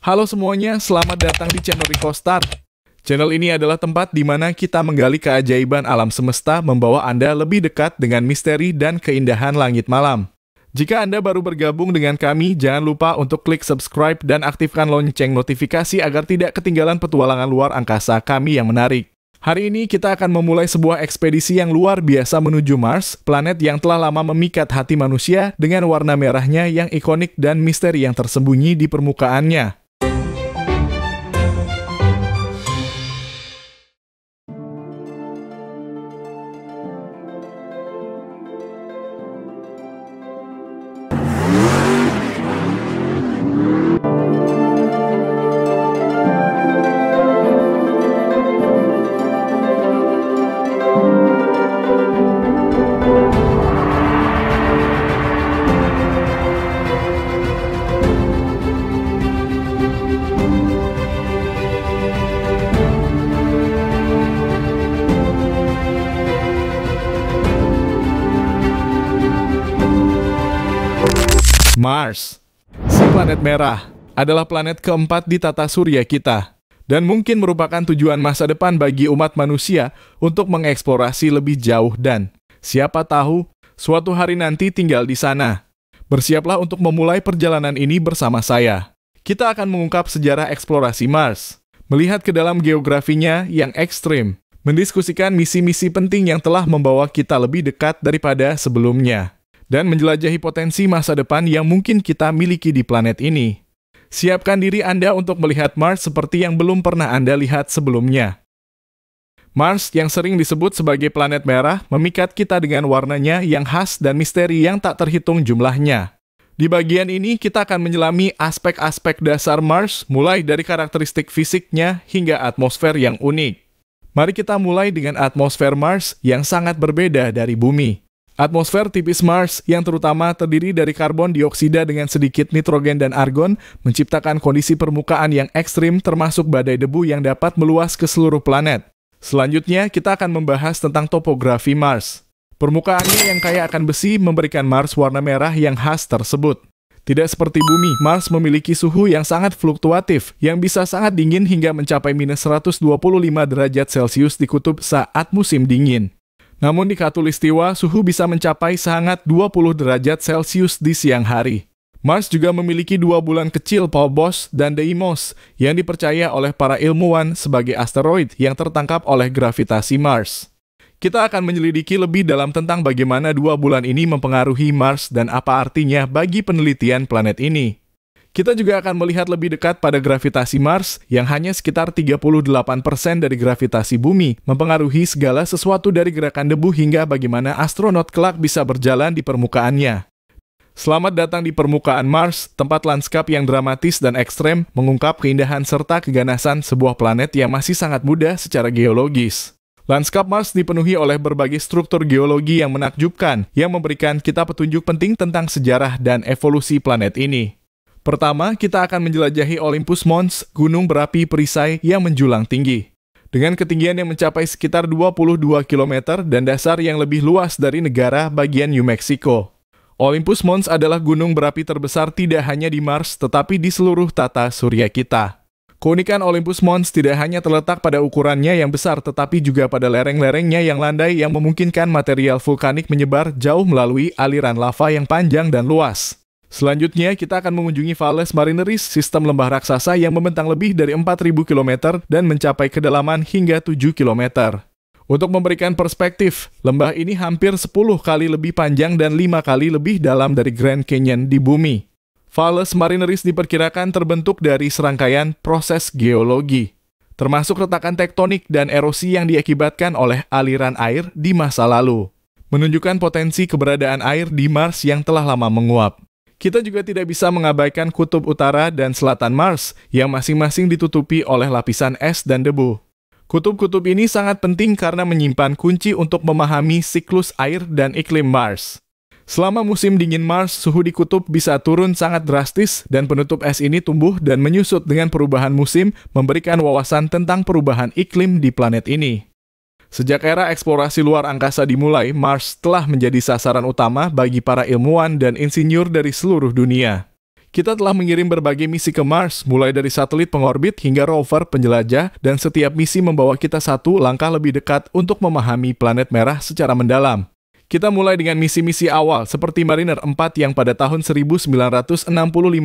Halo semuanya, selamat datang di channel Ricostar. Channel ini adalah tempat di mana kita menggali keajaiban alam semesta, membawa Anda lebih dekat dengan misteri dan keindahan langit malam. Jika Anda baru bergabung dengan kami, jangan lupa untuk klik subscribe dan aktifkan lonceng notifikasi agar tidak ketinggalan petualangan luar angkasa kami yang menarik. Hari ini kita akan memulai sebuah ekspedisi yang luar biasa menuju Mars, planet yang telah lama memikat hati manusia dengan warna merahnya yang ikonik dan misteri yang tersembunyi di permukaannya. Mars, si planet merah, adalah planet keempat di tata surya kita, dan mungkin merupakan tujuan masa depan bagi umat manusia untuk mengeksplorasi lebih jauh dan, siapa tahu, suatu hari nanti tinggal di sana. Bersiaplah untuk memulai perjalanan ini bersama saya. Kita akan mengungkap sejarah eksplorasi Mars, melihat ke dalam geografinya yang ekstrim, mendiskusikan misi-misi penting yang telah membawa kita lebih dekat daripada sebelumnya, dan menjelajahi potensi masa depan yang mungkin kita miliki di planet ini. Siapkan diri Anda untuk melihat Mars seperti yang belum pernah Anda lihat sebelumnya. Mars yang sering disebut sebagai planet merah memikat kita dengan warnanya yang khas dan misteri yang tak terhitung jumlahnya. Di bagian ini kita akan menyelami aspek-aspek dasar Mars mulai dari karakteristik fisiknya hingga atmosfer yang unik. Mari kita mulai dengan atmosfer Mars yang sangat berbeda dari Bumi. Atmosfer tipis Mars yang terutama terdiri dari karbon dioksida dengan sedikit nitrogen dan argon menciptakan kondisi permukaan yang ekstrim termasuk badai debu yang dapat meluas ke seluruh planet. Selanjutnya kita akan membahas tentang topografi Mars. Permukaannya yang kaya akan besi memberikan Mars warna merah yang khas tersebut. Tidak seperti Bumi, Mars memiliki suhu yang sangat fluktuatif yang bisa sangat dingin hingga mencapai minus 125 derajat Celcius di kutub saat musim dingin. Namun di khatulistiwa, suhu bisa mencapai sangat 20 derajat Celcius di siang hari. Mars juga memiliki dua bulan kecil Phobos dan Deimos yang dipercaya oleh para ilmuwan sebagai asteroid yang tertangkap oleh gravitasi Mars. Kita akan menyelidiki lebih dalam tentang bagaimana dua bulan ini mempengaruhi Mars dan apa artinya bagi penelitian planet ini. Kita juga akan melihat lebih dekat pada gravitasi Mars yang hanya sekitar 38% dari gravitasi Bumi, mempengaruhi segala sesuatu dari gerakan debu hingga bagaimana astronot kelak bisa berjalan di permukaannya. Selamat datang di permukaan Mars, tempat lanskap yang dramatis dan ekstrem mengungkap keindahan serta keganasan sebuah planet yang masih sangat muda secara geologis. Lanskap Mars dipenuhi oleh berbagai struktur geologi yang menakjubkan, yang memberikan kita petunjuk penting tentang sejarah dan evolusi planet ini. Pertama, kita akan menjelajahi Olympus Mons, gunung berapi perisai yang menjulang tinggi. Dengan ketinggian yang mencapai sekitar 22 km dan dasar yang lebih luas dari negara bagian New Mexico. Olympus Mons adalah gunung berapi terbesar tidak hanya di Mars, tetapi di seluruh tata surya kita. Keunikan Olympus Mons tidak hanya terletak pada ukurannya yang besar, tetapi juga pada lereng-lerengnya yang landai yang memungkinkan material vulkanik menyebar jauh melalui aliran lava yang panjang dan luas. Selanjutnya, kita akan mengunjungi Valles Marineris, sistem lembah raksasa yang membentang lebih dari 4.000 km dan mencapai kedalaman hingga 7 km. Untuk memberikan perspektif, lembah ini hampir 10 kali lebih panjang dan 5 kali lebih dalam dari Grand Canyon di Bumi. Valles Marineris diperkirakan terbentuk dari serangkaian proses geologi, termasuk retakan tektonik dan erosi yang diakibatkan oleh aliran air di masa lalu, menunjukkan potensi keberadaan air di Mars yang telah lama menguap. Kita juga tidak bisa mengabaikan kutub utara dan selatan Mars yang masing-masing ditutupi oleh lapisan es dan debu. Kutub-kutub ini sangat penting karena menyimpan kunci untuk memahami siklus air dan iklim Mars. Selama musim dingin Mars, suhu di kutub bisa turun sangat drastis dan penutup es ini tumbuh dan menyusut dengan perubahan musim, memberikan wawasan tentang perubahan iklim di planet ini. Sejak era eksplorasi luar angkasa dimulai, Mars telah menjadi sasaran utama bagi para ilmuwan dan insinyur dari seluruh dunia. Kita telah mengirim berbagai misi ke Mars, mulai dari satelit pengorbit hingga rover penjelajah, dan setiap misi membawa kita satu langkah lebih dekat untuk memahami planet merah secara mendalam. Kita mulai dengan misi-misi awal, seperti Mariner 4 yang pada tahun 1965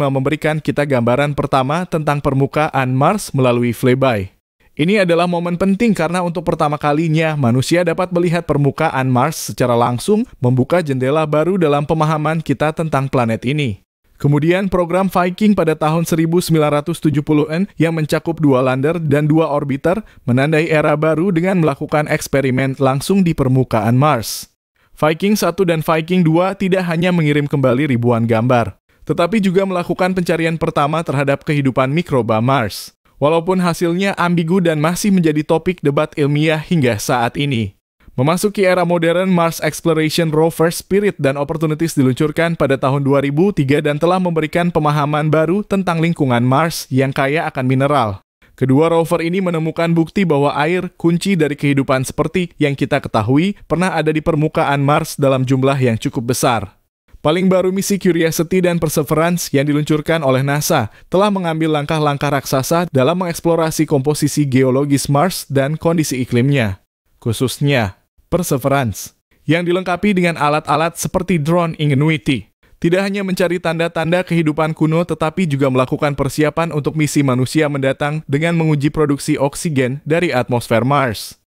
memberikan kita gambaran pertama tentang permukaan Mars melalui flyby. Ini adalah momen penting karena untuk pertama kalinya manusia dapat melihat permukaan Mars secara langsung, membuka jendela baru dalam pemahaman kita tentang planet ini. Kemudian program Viking pada tahun 1970-an yang mencakup 2 lander dan 2 orbiter menandai era baru dengan melakukan eksperimen langsung di permukaan Mars. Viking 1 dan Viking 2 tidak hanya mengirim kembali ribuan gambar, tetapi juga melakukan pencarian pertama terhadap kehidupan mikroba Mars. Walaupun hasilnya ambigu dan masih menjadi topik debat ilmiah hingga saat ini. Memasuki era modern, Mars Exploration Rover Spirit dan Opportunities diluncurkan pada tahun 2003 dan telah memberikan pemahaman baru tentang lingkungan Mars yang kaya akan mineral. Kedua rover ini menemukan bukti bahwa air, kunci dari kehidupan seperti yang kita ketahui, pernah ada di permukaan Mars dalam jumlah yang cukup besar. Paling baru misi Curiosity dan Perseverance yang diluncurkan oleh NASA telah mengambil langkah-langkah raksasa dalam mengeksplorasi komposisi geologis Mars dan kondisi iklimnya. Khususnya Perseverance, yang dilengkapi dengan alat-alat seperti drone Ingenuity, tidak hanya mencari tanda-tanda kehidupan kuno tetapi juga melakukan persiapan untuk misi manusia mendatang dengan menguji produksi oksigen dari atmosfer Mars.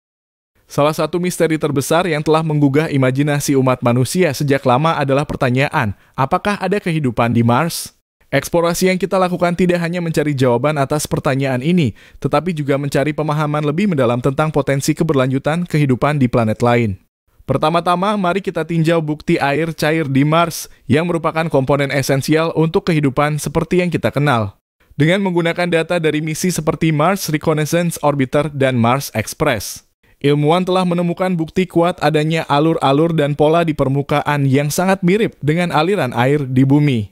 Salah satu misteri terbesar yang telah menggugah imajinasi umat manusia sejak lama adalah pertanyaan, apakah ada kehidupan di Mars? Eksplorasi yang kita lakukan tidak hanya mencari jawaban atas pertanyaan ini, tetapi juga mencari pemahaman lebih mendalam tentang potensi keberlanjutan kehidupan di planet lain. Pertama-tama, mari kita tinjau bukti air cair di Mars yang merupakan komponen esensial untuk kehidupan seperti yang kita kenal. Dengan menggunakan data dari misi seperti Mars Reconnaissance Orbiter dan Mars Express, ilmuwan telah menemukan bukti kuat adanya alur-alur dan pola di permukaan yang sangat mirip dengan aliran air di bumi.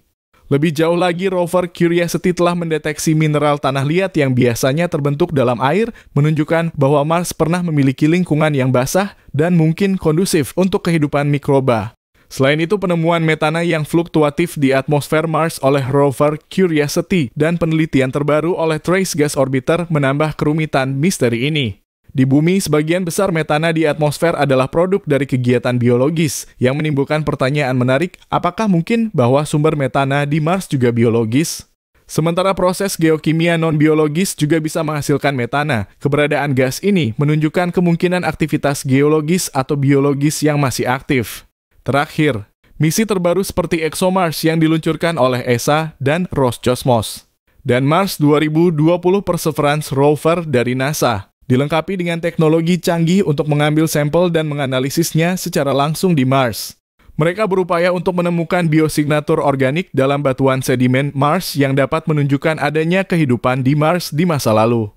Lebih jauh lagi, rover Curiosity telah mendeteksi mineral tanah liat yang biasanya terbentuk dalam air, menunjukkan bahwa Mars pernah memiliki lingkungan yang basah dan mungkin kondusif untuk kehidupan mikroba. Selain itu, penemuan metana yang fluktuatif di atmosfer Mars oleh rover Curiosity dan penelitian terbaru oleh Trace Gas Orbiter menambah kerumitan misteri ini. Di bumi, sebagian besar metana di atmosfer adalah produk dari kegiatan biologis yang menimbulkan pertanyaan menarik, apakah mungkin bahwa sumber metana di Mars juga biologis? Sementara proses geokimia non-biologis juga bisa menghasilkan metana, keberadaan gas ini menunjukkan kemungkinan aktivitas geologis atau biologis yang masih aktif. Terakhir, misi terbaru seperti ExoMars yang diluncurkan oleh ESA dan Roscosmos, dan Mars 2020 Perseverance Rover dari NASA, dilengkapi dengan teknologi canggih untuk mengambil sampel dan menganalisisnya secara langsung di Mars. Mereka berupaya untuk menemukan biosignatur organik dalam batuan sedimen Mars yang dapat menunjukkan adanya kehidupan di Mars di masa lalu.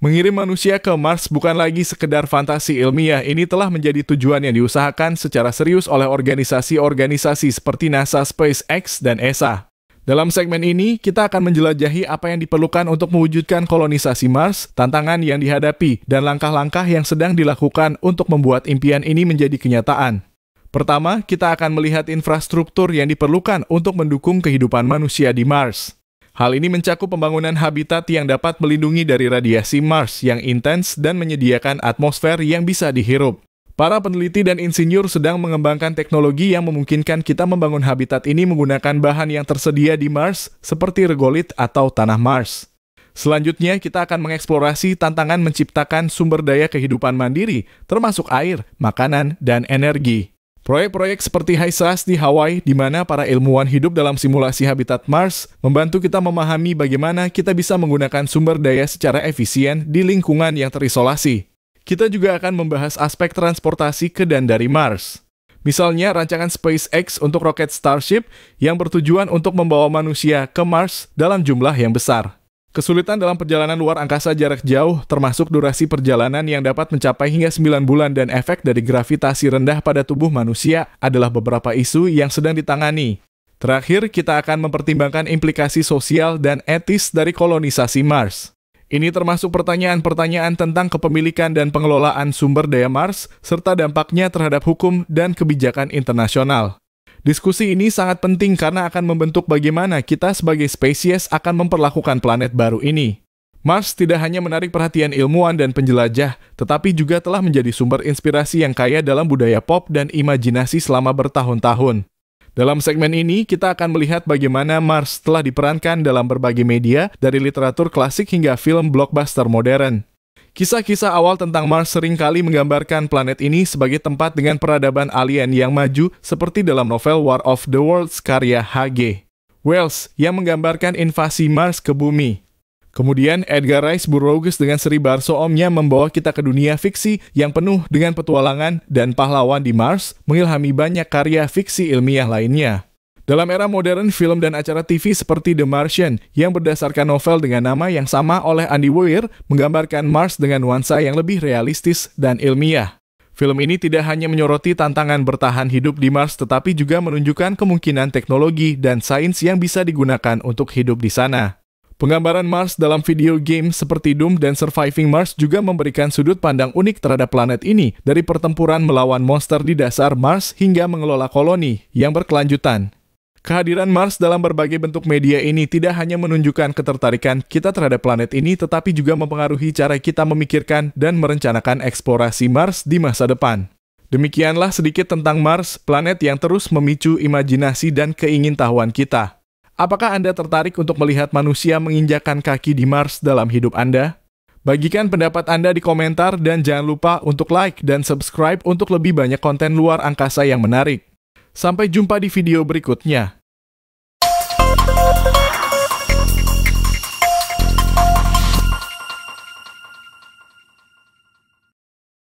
Mengirim manusia ke Mars bukan lagi sekedar fantasi ilmiah, ini telah menjadi tujuan yang diusahakan secara serius oleh organisasi-organisasi seperti NASA, SpaceX, dan ESA. Dalam segmen ini, kita akan menjelajahi apa yang diperlukan untuk mewujudkan kolonisasi Mars, tantangan yang dihadapi, dan langkah-langkah yang sedang dilakukan untuk membuat impian ini menjadi kenyataan. Pertama, kita akan melihat infrastruktur yang diperlukan untuk mendukung kehidupan manusia di Mars. Hal ini mencakup pembangunan habitat yang dapat melindungi dari radiasi Mars yang intens dan menyediakan atmosfer yang bisa dihirup. Para peneliti dan insinyur sedang mengembangkan teknologi yang memungkinkan kita membangun habitat ini menggunakan bahan yang tersedia di Mars, seperti regolit atau tanah Mars. Selanjutnya, kita akan mengeksplorasi tantangan menciptakan sumber daya kehidupan mandiri, termasuk air, makanan, dan energi. Proyek-proyek seperti HISAS di Hawaii, di mana para ilmuwan hidup dalam simulasi habitat Mars, membantu kita memahami bagaimana kita bisa menggunakan sumber daya secara efisien di lingkungan yang terisolasi. Kita juga akan membahas aspek transportasi ke dan dari Mars. Misalnya, rancangan SpaceX untuk roket Starship yang bertujuan untuk membawa manusia ke Mars dalam jumlah yang besar. Kesulitan dalam perjalanan luar angkasa jarak jauh, termasuk durasi perjalanan yang dapat mencapai hingga 9 bulan dan efek dari gravitasi rendah pada tubuh manusia adalah beberapa isu yang sedang ditangani. Terakhir, kita akan mempertimbangkan implikasi sosial dan etis dari kolonisasi Mars. Ini termasuk pertanyaan-pertanyaan tentang kepemilikan dan pengelolaan sumber daya Mars, serta dampaknya terhadap hukum dan kebijakan internasional. Diskusi ini sangat penting karena akan membentuk bagaimana kita sebagai spesies akan memperlakukan planet baru ini. Mars tidak hanya menarik perhatian ilmuwan dan penjelajah, tetapi juga telah menjadi sumber inspirasi yang kaya dalam budaya pop dan imajinasi selama bertahun-tahun. Dalam segmen ini, kita akan melihat bagaimana Mars telah diperankan dalam berbagai media, dari literatur klasik hingga film blockbuster modern. Kisah-kisah awal tentang Mars seringkali menggambarkan planet ini sebagai tempat dengan peradaban alien yang maju, seperti dalam novel War of the Worlds karya H.G. Wells yang menggambarkan invasi Mars ke bumi. Kemudian Edgar Rice Burroughs dengan seri Barsoom-nya membawa kita ke dunia fiksi yang penuh dengan petualangan dan pahlawan di Mars, mengilhami banyak karya fiksi ilmiah lainnya. Dalam era modern, film dan acara TV seperti The Martian yang berdasarkan novel dengan nama yang sama oleh Andy Weir menggambarkan Mars dengan nuansa yang lebih realistis dan ilmiah. Film ini tidak hanya menyoroti tantangan bertahan hidup di Mars, tetapi juga menunjukkan kemungkinan teknologi dan sains yang bisa digunakan untuk hidup di sana. Penggambaran Mars dalam video game seperti Doom dan Surviving Mars juga memberikan sudut pandang unik terhadap planet ini, dari pertempuran melawan monster di dasar Mars hingga mengelola koloni yang berkelanjutan. Kehadiran Mars dalam berbagai bentuk media ini tidak hanya menunjukkan ketertarikan kita terhadap planet ini, tetapi juga mempengaruhi cara kita memikirkan dan merencanakan eksplorasi Mars di masa depan. Demikianlah sedikit tentang Mars, planet yang terus memicu imajinasi dan keingintahuan kita. Apakah Anda tertarik untuk melihat manusia menginjakkan kaki di Mars dalam hidup Anda? Bagikan pendapat Anda di komentar dan jangan lupa untuk like dan subscribe untuk lebih banyak konten luar angkasa yang menarik. Sampai jumpa di video berikutnya.